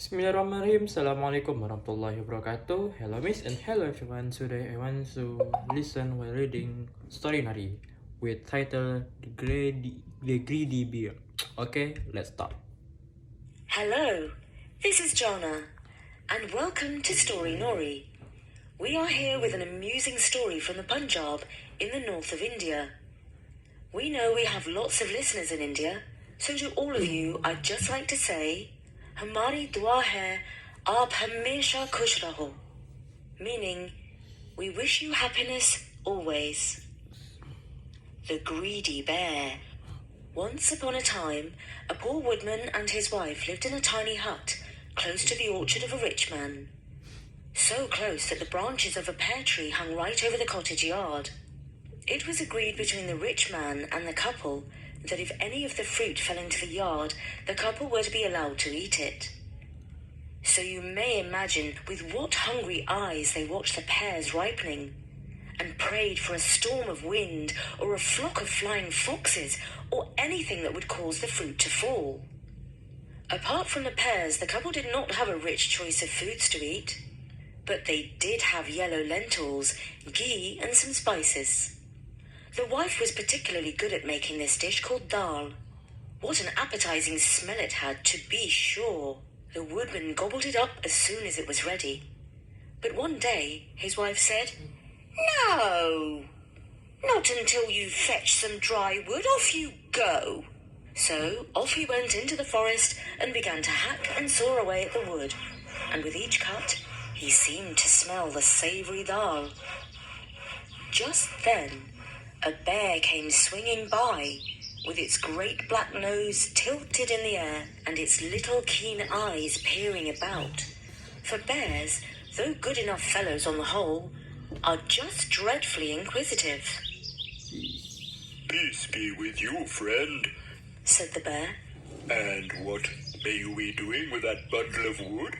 Bismillahirrahmanirrahim. Assalamualaikum warahmatullahi wabarakatuh. Hello miss and hello everyone. Today I want to listen while reading Storynory with title The Greedy Bear. Okay, let's start. Hello, this is Jana, and welcome to Storynory. We are here with an amusing story from the Punjab in the north of India. We know we have lots of listeners in India, so to all of you, I'd just like to say, Hamari dua hai, aap hamesha khush raho. Meaning, we wish you happiness always. The Greedy Bear. Once upon a time, a poor woodman and his wife lived in a tiny hut close to the orchard of a rich man. So close that the branches of a pear tree hung right over the cottage yard. It was agreed between the rich man and the couple that if any of the fruit fell into the yard, the couple were to be allowed to eat it. So you may imagine with what hungry eyes they watched the pears ripening, and prayed for a storm of wind or a flock of flying foxes or anything that would cause the fruit to fall. Apart from the pears, the couple did not have a rich choice of foods to eat, but they did have yellow lentils, ghee and some spices. The wife was particularly good at making this dish called dal. What an appetizing smell it had, to be sure. The woodman gobbled it up as soon as it was ready. But one day his wife said, "No, not until you fetch some dry wood, off you go." So off he went into the forest and began to hack and saw away at the wood, and with each cut he seemed to smell the savoury dal. Just then a bear came swinging by, with its great black nose tilted in the air and its little keen eyes peering about. For bears, though good enough fellows on the whole, are just dreadfully inquisitive. "Peace be with you, friend," said the bear. "And what may you be doing with that bundle of wood?"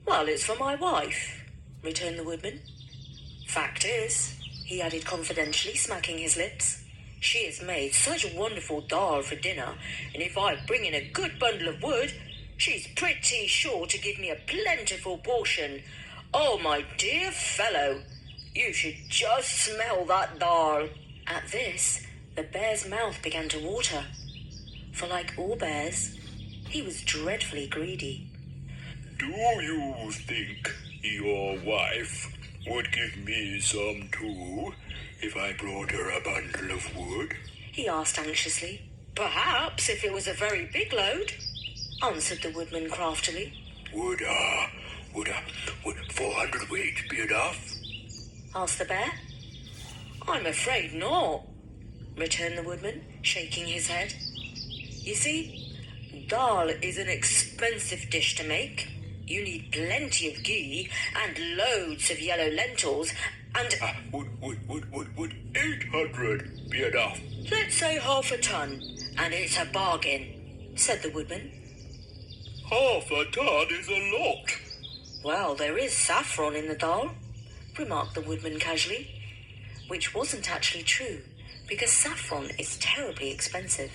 "Well, it's for my wife," returned the woodman. "Fact is," he added confidentially, smacking his lips, "she has made such a wonderful dal for dinner, and if I bring in a good bundle of wood, she's pretty sure to give me a plentiful portion. Oh, my dear fellow, you should just smell that dal." At this, the bear's mouth began to water, for like all bears, he was dreadfully greedy. "Do you think your wife would give me some too, if I brought her a bundle of wood?" he asked anxiously. "Perhaps, if it was a very big load," answered the woodman craftily. Would 400 weight be enough?" asked the bear. "I'm afraid not," returned the woodman, shaking his head. "You see, dal is an expensive dish to make. You need plenty of ghee and loads of yellow lentils and... Would 800 be enough?" "Let's say half a ton, and it's a bargain," said the woodman. "Half a ton is a lot." "Well, there is saffron in the dal," remarked the woodman casually, which wasn't actually true, because saffron is terribly expensive.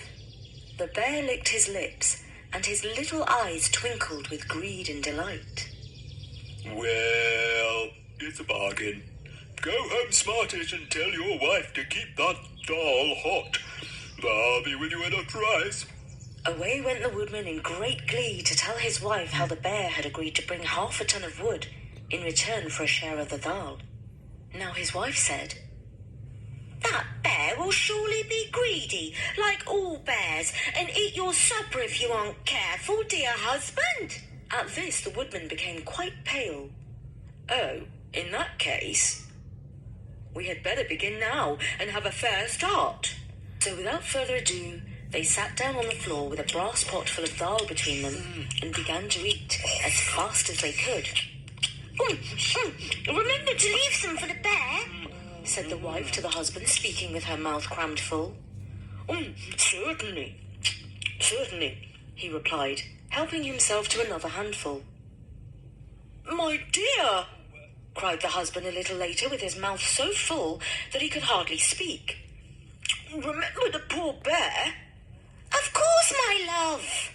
The bear licked his lips, and his little eyes twinkled with greed and delight. "Well, it's a bargain. Go home, smartish, and tell your wife to keep that dal hot. I'll be with you in a trice." Away went the woodman in great glee to tell his wife how the bear had agreed to bring half a ton of wood in return for a share of the dal. Now his wife said, "That bear will surely be greedy, like all bears, and eat your supper if you aren't careful, dear husband." At this, the woodman became quite pale. "Oh, in that case, we had better begin now and have a fair start." So without further ado, they sat down on the floor with a brass pot full of dal between them and began to eat as fast as they could. "Remember to leave some for the bear," said the wife to the husband, speaking with her mouth crammed full. Certainly, he replied, helping himself to another handful. "My dear," cried the husband a little later, with his mouth so full that he could hardly speak, "remember the poor bear." "Of course, my love,"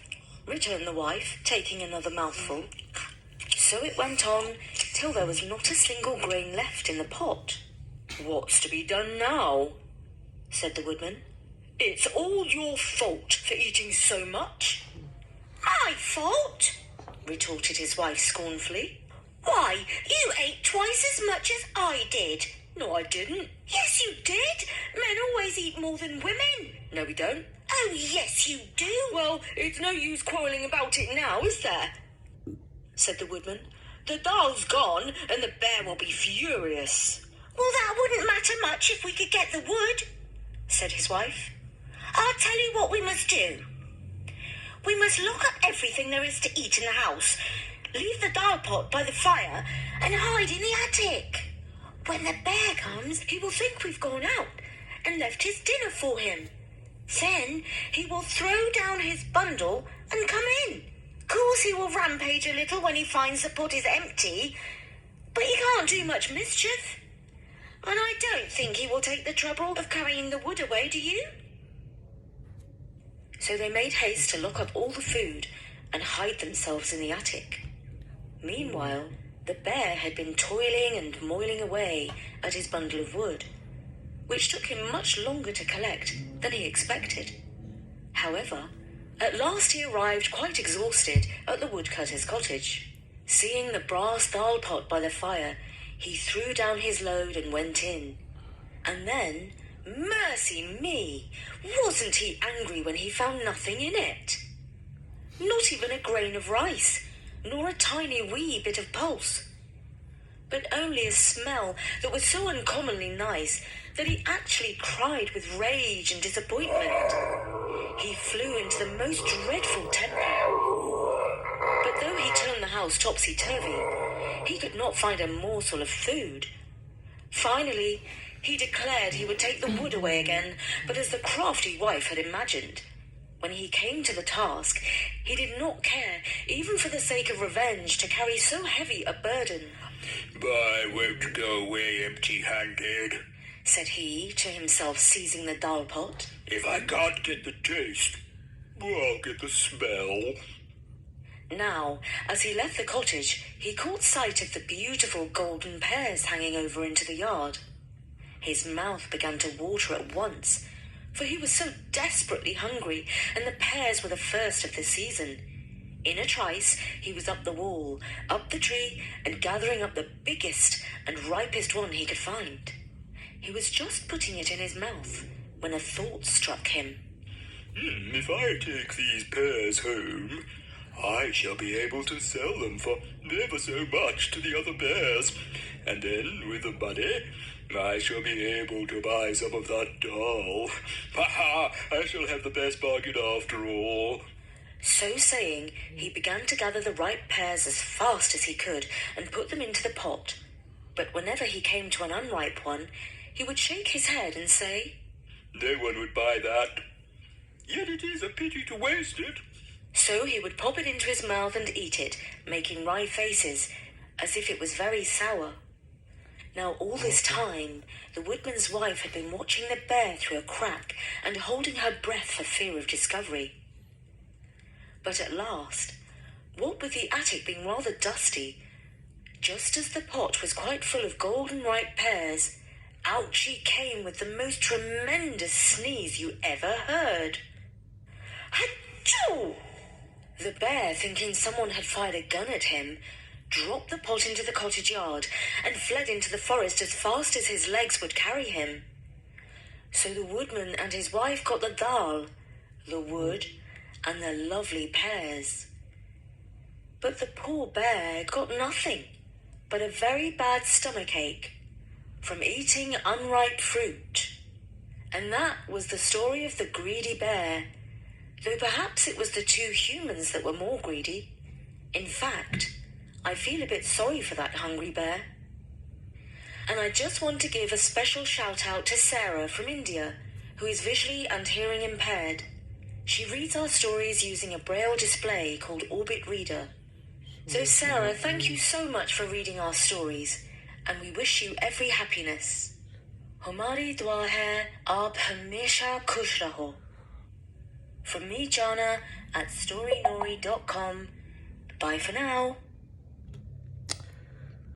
returned the wife, taking another mouthful. So it went on till there was not a single grain left in the pot. "What's to be done now?" said the woodman. "It's all your fault for eating so much." "My fault?" retorted his wife scornfully. "Why, you ate twice as much as I did." "No, I didn't." "Yes, you did. Men always eat more than women." No, we don't. "Oh, yes, you do." Well, it's no use quarrelling about it now, is there? said the woodman. The dal's gone, and the bear will be furious. "Well, that wouldn't matter much if we could get the wood," said his wife. "I'll tell you what we must do. We must lock up everything there is to eat in the house, leave the dal pot by the fire, and hide in the attic. When the bear comes, he will think we've gone out and left his dinner for him. Then he will throw down his bundle and come in. Course he will rampage a little when he finds the pot is empty, but he can't do much mischief. And I don't think he will take the trouble of carrying the wood away, do you?" So they made haste to lock up all the food and hide themselves in the attic. Meanwhile, the bear had been toiling and moiling away at his bundle of wood, which took him much longer to collect than he expected. However, at last he arrived quite exhausted at the woodcutter's cottage. Seeing the brass dal pot by the fire, he threw down his load and went in. And then, mercy me, wasn't he angry when he found nothing in it? Not even a grain of rice, nor a tiny wee bit of pulse, but only a smell that was so uncommonly nice that he actually cried with rage and disappointment. He flew into the most dreadful temper. But though he turned the house topsy-turvy, he could not find a morsel of food. Finally, he declared he would take the wood away again, but as the crafty wife had imagined. When he came to the task, he did not care, even for the sake of revenge, to carry so heavy a burden. "I won't go away empty-handed," said he to himself, seizing the dal pot. "If I can't get the taste, I'll get the smell." Now, as he left the cottage, he caught sight of the beautiful golden pears hanging over into the yard. His mouth began to water at once, for he was so desperately hungry, and the pears were the first of the season. In a trice, he was up the wall, up the tree, and gathering up the biggest and ripest one he could find. He was just putting it in his mouth when a thought struck him. If I take these pears home, I shall be able to sell them for never so much to the other bears, and then with the money I shall be able to buy some of that doll. Ha! I shall have the best bargain after all. So saying, he began to gather the ripe pears as fast as he could and put them into the pot. But whenever he came to an unripe one, he would shake his head and say, "No one would buy that. Yet it is a pity to waste it." So he would pop it into his mouth and eat it, making wry faces, as if it was very sour. Now all this time, the woodman's wife had been watching the bear through a crack and holding her breath for fear of discovery. But at last, what with the attic being rather dusty, just as the pot was quite full of golden ripe pears, out she came with the most tremendous sneeze you ever heard. Achoo! The bear, thinking someone had fired a gun at him, dropped the pot into the cottage yard and fled into the forest as fast as his legs would carry him. So the woodman and his wife got the dal, the wood, and the lovely pears. But the poor bear got nothing but a very bad stomachache from eating unripe fruit. And that was the story of the greedy bear, though perhaps it was the two humans that were more greedy. In fact, I feel a bit sorry for that hungry bear. And I just want to give a special shout out to Sarah from India, who is visually and hearing impaired. She reads our stories using a braille display called Orbit Reader. So Sarah, thank you so much for reading our stories, and we wish you every happiness. Hamari dua hai, aap hamesha khush raho. From me, Jana, at storynory.com. Bye for now.